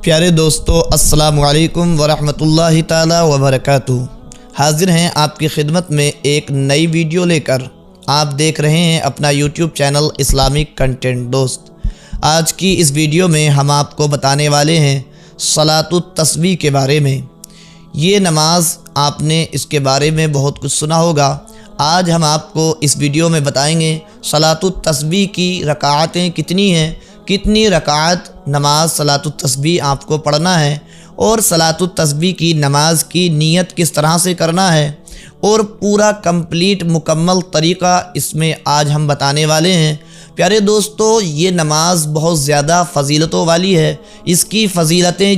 پیارے دوستو، السلام علیکم ورحمۃ تعالی وبرکاتہ۔ حاضر ہیں آپ کی خدمت میں ایک نئی ویڈیو لے کر۔ آپ دیکھ رہے ہیں اپنا یوٹیوب چینل اسلامک کنٹینٹ دوست۔ آج کی اس ویڈیو میں ہم آپ کو بتانے والے ہیں صلاۃ التسبیح کے بارے میں۔ یہ نماز آپ نے اس کے بارے میں بہت کچھ سنا ہوگا۔ آج ہم آپ کو اس ویڈیو میں بتائیں گے صلاۃ التسبیح کی رکعتیں کتنی ہیں، کتنی رکعت نماز صلاۃ التسبیح آپ کو پڑھنا ہے، اور صلاۃ التسبیح کی نماز کی نیت کس طرح سے کرنا ہے، اور پورا کمپلیٹ مکمل طریقہ اس میں آج ہم بتانے والے ہیں۔ پیارے دوستو، یہ نماز بہت زیادہ فضیلتوں والی ہے۔ اس کی فضیلتیں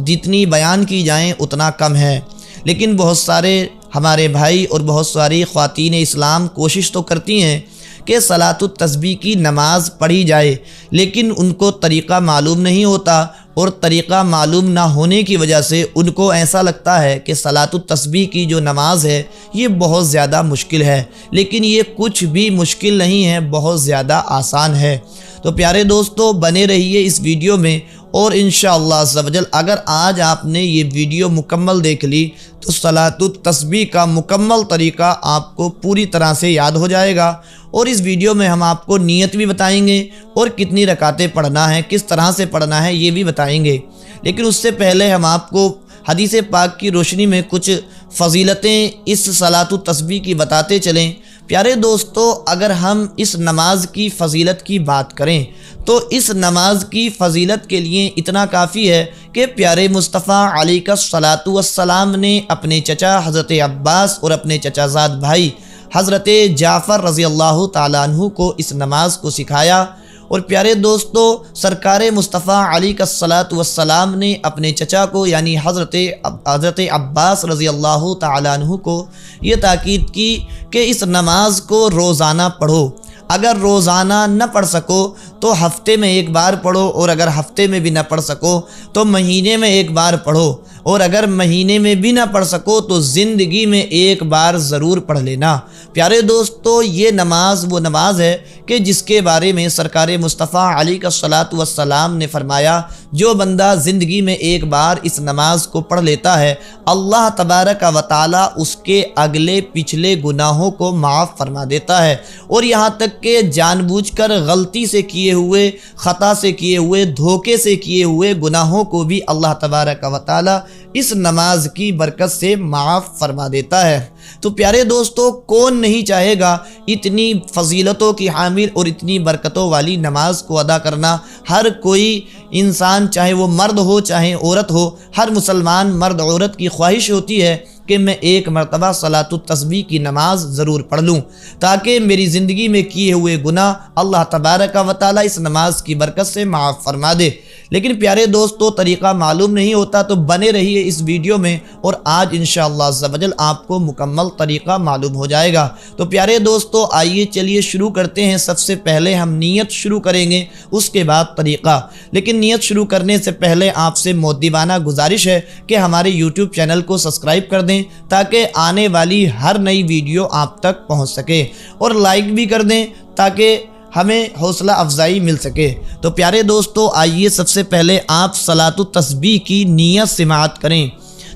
جتنی بیان کی جائیں اتنا کم ہے، لیکن بہت سارے ہمارے بھائی اور بہت ساری خواتین اسلام کوشش تو کرتی ہیں کہ صلاۃ التسبیح کی نماز پڑھی جائے، لیکن ان کو طریقہ معلوم نہیں ہوتا، اور طریقہ معلوم نہ ہونے کی وجہ سے ان کو ایسا لگتا ہے کہ صلاۃ التسبیح کی جو نماز ہے یہ بہت زیادہ مشکل ہے، لیکن یہ کچھ بھی مشکل نہیں ہے، بہت زیادہ آسان ہے۔ تو پیارے دوستو، بنے رہیے اس ویڈیو میں، اور انشاءاللہ عز و جل اگر آج آپ نے یہ ویڈیو مکمل دیکھ لی تو صلاۃ التسبیح کا مکمل طریقہ آپ کو پوری طرح سے یاد ہو جائے گا۔ اور اس ویڈیو میں ہم آپ کو نیت بھی بتائیں گے، اور کتنی رکعتیں پڑھنا ہے، کس طرح سے پڑھنا ہے، یہ بھی بتائیں گے۔ لیکن اس سے پہلے ہم آپ کو حدیث پاک کی روشنی میں کچھ فضیلتیں اس صلاۃ التسبیح کی بتاتے چلیں۔ پیارے دوستو، اگر ہم اس نماز کی فضیلت کی بات کریں تو اس نماز کی فضیلت کے لیے اتنا کافی ہے کہ پیارے مصطفیٰ علیہ الصلاۃ والسلام نے اپنے چچا حضرت عباس اور اپنے چچا زاد بھائی حضرت جعفر رضی اللہ تعالیٰ عنہ کو اس نماز کو سکھایا۔ اور پیارے دوستو، سرکار مصطفیٰ علیہ الصلاۃ والسلام نے اپنے چچا کو یعنی حضرت عباس رضی اللہ تعالیٰ عنہ کو یہ تاکید کی کہ اس نماز کو روزانہ پڑھو۔ اگر روزانہ نہ پڑھ سکو تو ہفتے میں ایک بار پڑھو، اور اگر ہفتے میں بھی نہ پڑھ سکو تو مہینے میں ایک بار پڑھو، اور اگر مہینے میں بھی نہ پڑھ سکو تو زندگی میں ایک بار ضرور پڑھ لینا۔ پیارے دوستو، یہ نماز وہ نماز ہے کہ جس کے بارے میں سرکار مصطفیٰ علیہ الصلاۃ والسلام نے فرمایا، جو بندہ زندگی میں ایک بار اس نماز کو پڑھ لیتا ہے، اللہ تبارک و تعالی اس کے اگلے پچھلے گناہوں کو معاف فرما دیتا ہے، اور یہاں تک کہ جان بوجھ کر غلطی سے کیے ہوئے، خطا سے کیے ہوئے، دھوکے سے کیے ہوئے گناہوں کو بھی اللہ تبارک و تعالی اس نماز کی برکت سے معاف فرما دیتا ہے۔ تو پیارے دوستو، کون نہیں چاہے گا اتنی فضیلتوں کی حامل اور اتنی برکتوں والی نماز کو ادا کرنا؟ ہر کوئی انسان، چاہے وہ مرد ہو چاہے عورت ہو، ہر مسلمان مرد عورت کی خواہش ہوتی ہے کہ میں ایک مرتبہ صلاۃ التسبیح کی نماز ضرور پڑھ لوں، تاکہ میری زندگی میں کیے ہوئے گناہ اللہ تبارک و تعالی اس نماز کی برکت سے معاف فرما دے۔ لیکن پیارے دوستو، طریقہ معلوم نہیں ہوتا، تو بنے رہیے اس ویڈیو میں، اور آج انشاءاللہ عز و جل آپ کو مکمل طریقہ معلوم ہو جائے گا۔ تو پیارے دوستو، آئیے چلیے شروع کرتے ہیں۔ سب سے پہلے ہم نیت شروع کریں گے، اس کے بعد طریقہ۔ لیکن نیت شروع کرنے سے پہلے آپ سے مؤدبانہ گزارش ہے کہ ہمارے یوٹیوب چینل کو سبسکرائب کر دیں، تاکہ آنے والی ہر نئی ویڈیو آپ تک پہنچ سکے، اور لائک بھی کر دیں تاکہ ہمیں حوصلہ افزائی مل سکے۔ تو پیارے دوستو، آئیے سب سے پہلے آپ صلاۃ التسبیح کی نیت سماعت کریں۔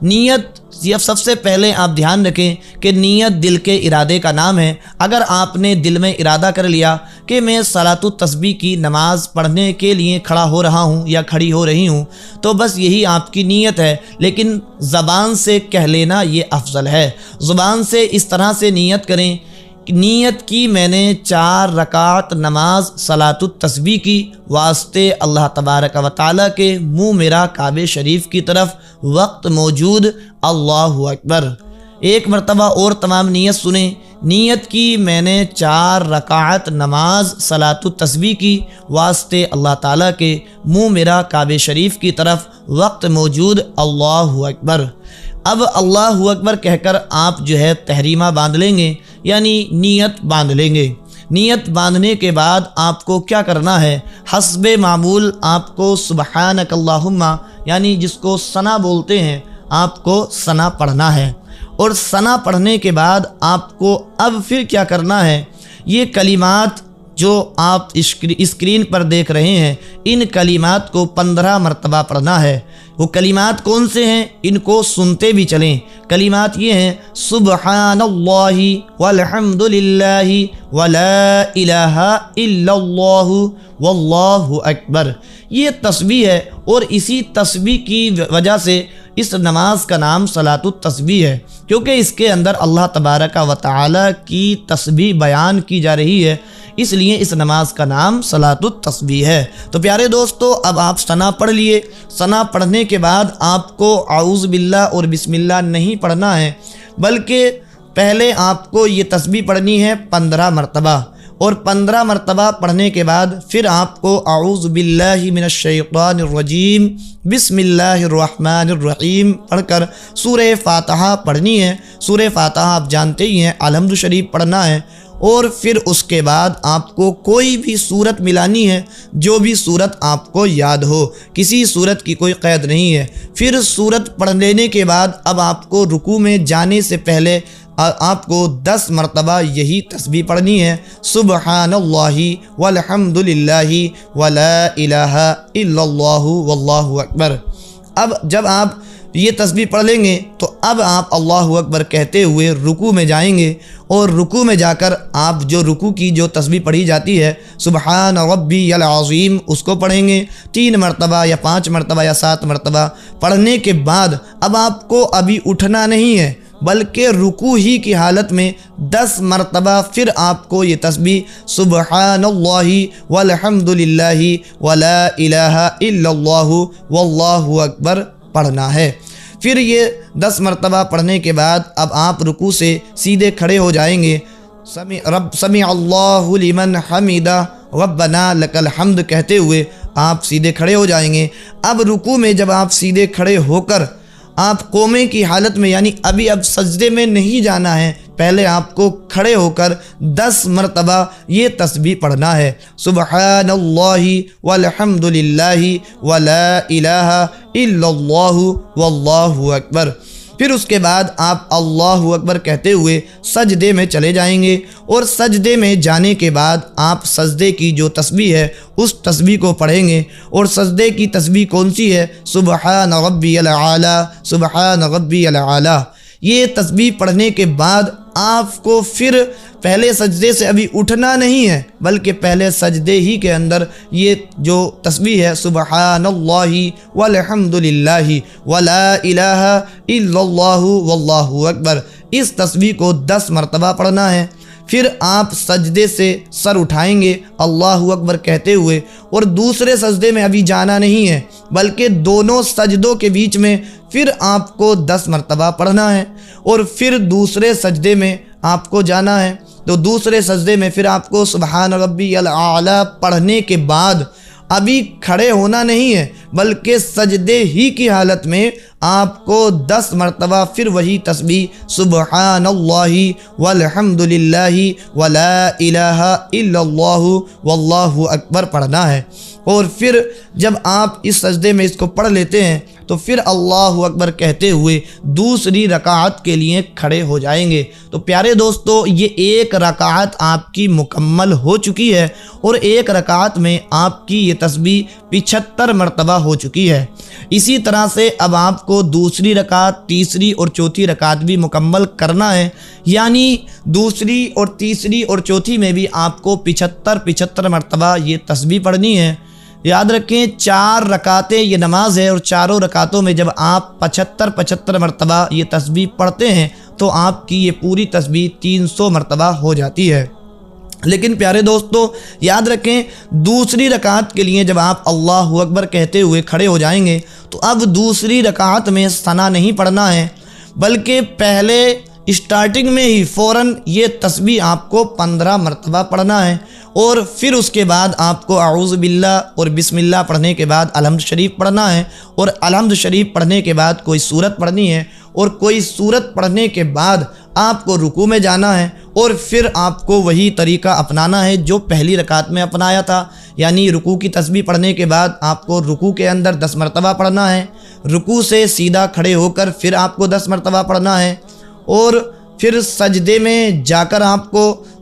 نیت سب سے پہلے آپ دھیان رکھیں کہ نیت دل کے ارادے کا نام ہے۔ اگر آپ نے دل میں ارادہ کر لیا کہ میں صلاۃ التسبیح کی نماز پڑھنے کے لیے کھڑا ہو رہا ہوں یا کھڑی ہو رہی ہوں، تو بس یہی آپ کی نیت ہے، لیکن زبان سے کہہ لینا یہ افضل ہے۔ زبان سے اس طرح سے نیت کریں، نیت کی میں نے 4 رکعت نماز صلاۃ التسبیح کی، واسطے اللہ تبارک و تعالیٰ کے منہ میرا کعبہ شریف کی طرف، وقت موجود، اللہ اکبر۔ ایک مرتبہ اور تمام نیت سنیں۔ نیت کی میں نے 4 رکعت نماز صلاۃ التسبیح کی، واسطے اللہ تعالیٰ کے منہ میرا کعبہ شریف کی طرف، وقت موجود، اللہ اکبر۔ اب اللہ اکبر کہہ کر آپ جو ہے تحریمہ باندھ لیں گے، یعنی نیت باندھ لیں گے۔ نیت باندھنے کے بعد آپ کو کیا کرنا ہے؟ حسب معمول آپ کو سبحانک اللہم، یعنی جس کو ثنا بولتے ہیں، آپ کو ثنا پڑھنا ہے۔ اور ثنا پڑھنے کے بعد آپ کو اب پھر کیا کرنا ہے؟ یہ کلمات جو آپ اسکرین پر دیکھ رہے ہیں ان کلمات کو 15 مرتبہ پڑھنا ہے۔ وہ کلمات کون سے ہیں ان کو سنتے بھی چلیں۔ کلمات یہ ہیں سبحان اللہ والحمد للہ ولا الہ الا اللہ واللہ اکبر۔ یہ تسبیح ہے اور اسی تسبیح کی وجہ سے اس نماز کا نام صلاۃ التسبیح ہے، کیونکہ اس کے اندر اللہ تبارک و تعالی کی تسبیح بیان کی جا رہی ہے، اس لیے اس نماز کا نام صلاۃ التسبیح ہے۔ تو پیارے دوستو، اب آپ ثنا پڑھ لیے۔ ثنا پڑھنے کے بعد آپ کو اعوذ باللہ اور بسم اللہ نہیں پڑھنا ہے، بلکہ پہلے آپ کو یہ تسبیح پڑھنی ہے 15 مرتبہ، اور 15 مرتبہ پڑھنے کے بعد پھر آپ کو اعوذ باللہ من الشیطان الرجیم بسم اللہ الرحمن الرحیم پڑھ کر سورہ فاتحہ پڑھنی ہے۔ سورہ فاتحہ آپ جانتے ہی ہیں، الحمد شریف پڑھنا ہے، اور پھر اس کے بعد آپ کو کوئی بھی صورت ملانی ہے، جو بھی صورت آپ کو یاد ہو، کسی صورت کی کوئی قید نہیں ہے۔ پھر صورت پڑھ لینے کے بعد اب آپ کو رکوع میں جانے سے پہلے آپ کو 10 مرتبہ یہی تسبیح پڑھنی ہے، سبحان اللہ والحمد للہ ولا الہ الا اللہ واللہ اکبر۔ اب جب آپ یہ تسبیح پڑھ لیں گے تو اب آپ اللہ اکبر کہتے ہوئے رکوع میں جائیں گے، اور رکوع میں جا کر آپ جو رکوع کی جو تسبیح پڑھی جاتی ہے سبحان ربی العظیم اس کو پڑھیں گے 3 مرتبہ یا 5 مرتبہ یا 7 مرتبہ۔ پڑھنے کے بعد اب آپ کو ابھی اٹھنا نہیں ہے، بلکہ رکوع ہی کی حالت میں 10 مرتبہ پھر آپ کو یہ تسبیح سبحان اللہ والحمد للہ ولا الہ الا اللہ واللہ اکبر پڑھنا ہے۔ پھر یہ 10 مرتبہ پڑھنے کے بعد اب آپ رکوع سے سیدھے کھڑے ہو جائیں گے، سمع اللہ لمن حمدہ ربنا لک الحمد کہتے ہوئے آپ سیدھے کھڑے ہو جائیں گے۔ اب رکوع میں جب آپ سیدھے کھڑے ہو کر آپ قومے کی حالت میں، یعنی اب سجدے میں نہیں جانا ہے، پہلے آپ کو کھڑے ہو کر 10 مرتبہ یہ تسبیح پڑھنا ہے، سبحان اللہ والحمد للہ ولا الہ الا اللہ واللہ اکبر۔ پھر اس کے بعد آپ اللہ اکبر کہتے ہوئے سجدے میں چلے جائیں گے، اور سجدے میں جانے کے بعد آپ سجدے کی جو تسبیح ہے اس تسبیح کو پڑھیں گے، اور سجدے کی تسبیح کون سی ہے؟ سبحان ربی العالی سبحان ربی العالی۔ یہ تسبیح پڑھنے کے بعد آپ کو پھر پہلے سجدے سے ابھی اٹھنا نہیں ہے، بلکہ پہلے سجدے ہی کے اندر یہ جو تسبیح ہے سبحان اللہ والحمد للہ ولا الہ الا اللہ واللہ اکبر، اس تسبیح کو 10 مرتبہ پڑھنا ہے۔ پھر آپ سجدے سے سر اٹھائیں گے اللہ اکبر کہتے ہوئے، اور دوسرے سجدے میں ابھی جانا نہیں ہے، بلکہ دونوں سجدوں کے بیچ میں پھر آپ کو 10 مرتبہ پڑھنا ہے، اور پھر دوسرے سجدے میں آپ کو جانا ہے، تو دوسرے سجدے میں پھر آپ کو سبحان ربی العالی پڑھنے کے بعد ابھی کھڑے ہونا نہیں ہے، بلکہ سجدے ہی کی حالت میں آپ کو 10 مرتبہ پھر وہی تسبیح سبحان اللہ والحمد للہ ولا الہ الا اللہ واللہ اکبر پڑھنا ہے۔ اور پھر جب آپ اس سجدے میں اس کو پڑھ لیتے ہیں تو پھر اللہ اکبر کہتے ہوئے دوسری رکعت کے لیے کھڑے ہو جائیں گے۔ تو پیارے دوستو، یہ ایک رکعت آپ کی مکمل ہو چکی ہے، اور ایک رکعت میں آپ کی یہ تسبیح 75 مرتبہ ہو چکی ہے۔ اسی طرح سے اب آپ کو دوسری رکعت، تیسری اور چوتھی رکعت بھی مکمل کرنا ہے، یعنی دوسری اور تیسری اور چوتھی میں بھی آپ کو 75 مرتبہ یہ تسبیح پڑھنی ہے۔ یاد رکھیں 4 رکعتیں یہ نماز ہے، اور چاروں رکعتوں میں جب آپ 75 مرتبہ یہ تسبیح پڑھتے ہیں تو آپ کی یہ پوری تسبیح 300 مرتبہ ہو جاتی ہے۔ لیکن پیارے دوستو، یاد رکھیں دوسری رکعت کے لیے جب آپ اللہ اکبر کہتے ہوئے کھڑے ہو جائیں گے تو اب دوسری رکعت میں ثنا نہیں پڑھنا ہے، بلکہ پہلے اسٹارٹنگ میں ہی فوراً یہ تسبیح آپ کو 15 مرتبہ پڑھنا ہے، اور پھر اس کے بعد آپ کو اعوذ باللہ اور بسم اللہ پڑھنے کے بعد الحمد شریف پڑھنا ہے، اور الحمد شریف پڑھنے کے بعد کوئی سورت پڑھنی ہے، اور کوئی سورت پڑھنے کے بعد آپ کو رکوع میں جانا ہے، اور پھر آپ کو وہی طریقہ اپنانا ہے جو پہلی رکعت میں اپنایا تھا، یعنی رکوع کی تسبیح پڑھنے کے بعد آپ کو رکوع کے اندر 10 مرتبہ پڑھنا ہے، رکوع سے سیدھا کھڑے ہو کر پھر آپ کو 10 مرتبہ پڑھنا ہے، اور پھر سجدے میں جا کر آپ کو